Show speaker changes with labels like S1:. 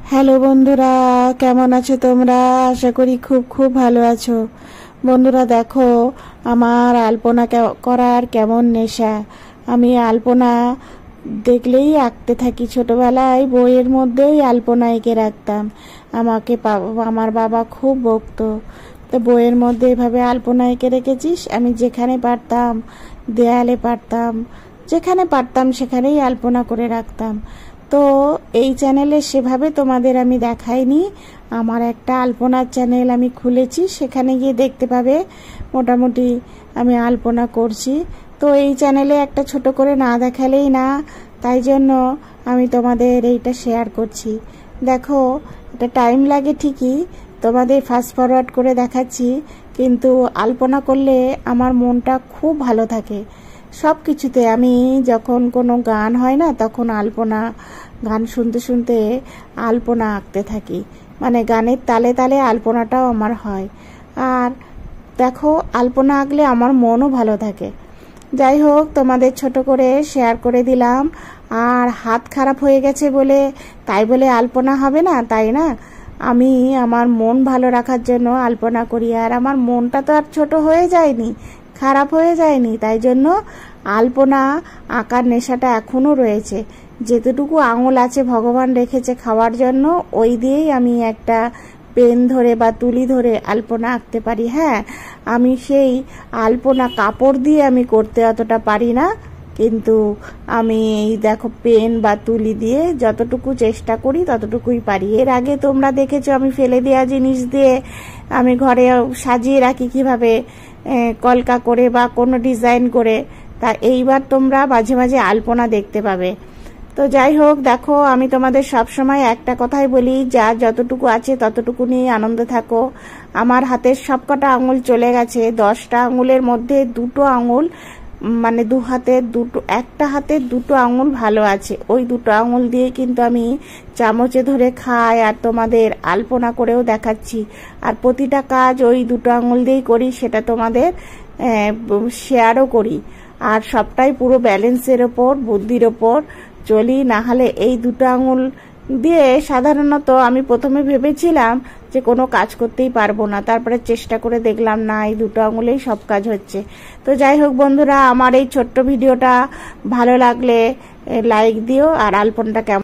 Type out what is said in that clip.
S1: Hello বন্ধুরা, কেমন আছো তোমরা? আশা করি খুব খুব ভালো আছো। বন্ধুরা দেখো, আমার আলপনা করার কেমন নেশা। আমি আলপনা দেখলেই আঁকতে থাকি। ছোটবেলায় বইয়ের মধ্যেই আলপনা এঁকে রাখতাম। আমাকে আমার বাবা খুব বকতো। তো বইয়ের মধ্যে এভাবে আলপনা এঁকে রেখেছিস। আমি যেখানে পারতাম, দেয়ালে পারতাম, যেখানে পারতাম সেখানেই আলপনা করে রাখতাম। তো এই চ্যানেলে সেভাবে তোমাদের আমি দেখাইনি। আমার একটা আলপনার চ্যানেল আমি খুলেছি, সেখানে গিয়ে দেখতে পাবে মোটামুটি আমি আলপনা করছি। তো এই চ্যানেলে একটা ছোট করে না দেখালেই না, তাই জন্য আমি তোমাদের এইটা শেয়ার করছি। দেখো, এটা টাইম লাগে ঠিকই, তোমাদের ফাস্ট ফরওয়ার্ড করে দেখাচ্ছি, কিন্তু আলপনা করলে আমার মনটা খুব ভালো থাকে। সব কিছুতে আমি যখন কোনো গান হয় না, তখন আলপনা গান শুনতে শুনতে আলপনা আঁকতে থাকি। মানে গানের তালে তালে আলপনাটাও আমার হয়। আর দেখো, আলপনা আঁকলে আমার মনও ভালো থাকে। যাই হোক, তোমাদের ছোট করে শেয়ার করে দিলাম। আর হাত খারাপ হয়ে গেছে বলে তাই বলে আলপনা হবে না, তাই না? আমি আমার মন ভালো রাখার জন্য আলপনা করি। আর আমার মনটা তো আর ছোট হয়ে যায়নি, খারাপ হয়ে যায়নি, তাই জন্য আলপনা আঁকার নেশাটা এখনও রয়েছে। যেতটুকু আঙুল আছে ভগবান রেখেছে খাওয়ার জন্য, ওই দিয়েই আমি একটা পেন ধরে বা তুলি ধরে আলপনা আঁকতে পারি। হ্যাঁ, আমি সেই আলপনা কাপড় দিয়ে আমি করতে অতটা পারি না, কিন্তু আমি এই দেখো পেন বা তুলি দিয়ে যতটুকু চেষ্টা করি ততটুকুই পারি। এর আগে তোমরা দেখেছো আমি ফেলে দেওয়া জিনিস দিয়ে আমি ঘরে সাজিয়ে রাখি কিভাবে, কলকা করে বা কোনো ডিজাইন করে। তা এইবার তোমরা মাঝে মাঝে আলপনা দেখতে পাবে। তো যাই হোক, দেখো, আমি তোমাদের সব সময় একটা কথাই বলি, যা যতটুকু আছে ততটুকু নিয়ে আনন্দ থাকো। আমার হাতের সবকটা আঙুল চলে গেছে। 10টা আঙুলের মধ্যে 2টো আঙুল, মানে দু হাতের দুটো, একটা হাতের 2টো আঙুল ভালো আছে। ওই 2টো আঙুল দিয়ে কিন্তু আমি চামচে ধরে খাই আর তোমাদের আলপনা করেও দেখাচ্ছি। আর প্রতিটা কাজ ওই 2টো আঙুল দিয়েই করি, সেটা তোমাদের শেয়ারও করি। আর সবটাই পুরো ব্যালেন্সের ওপর, বুদ্ধির ওপর চলি। না হলে এই 2টো আঙুল দিয়ে সাধারণত আমি প্রথমে ভেবেছিলাম যে কোনো কাজ করতেই পারবো না, তারপরে চেষ্টা করে দেখলাম না, এই 2টো আঙুলেই সব কাজ হচ্ছে। তো যাই হোক বন্ধুরা, আমার এই ছোট্ট ভিডিওটা ভালো লাগলে লাইক দিও। আর আলপনাটা কেমন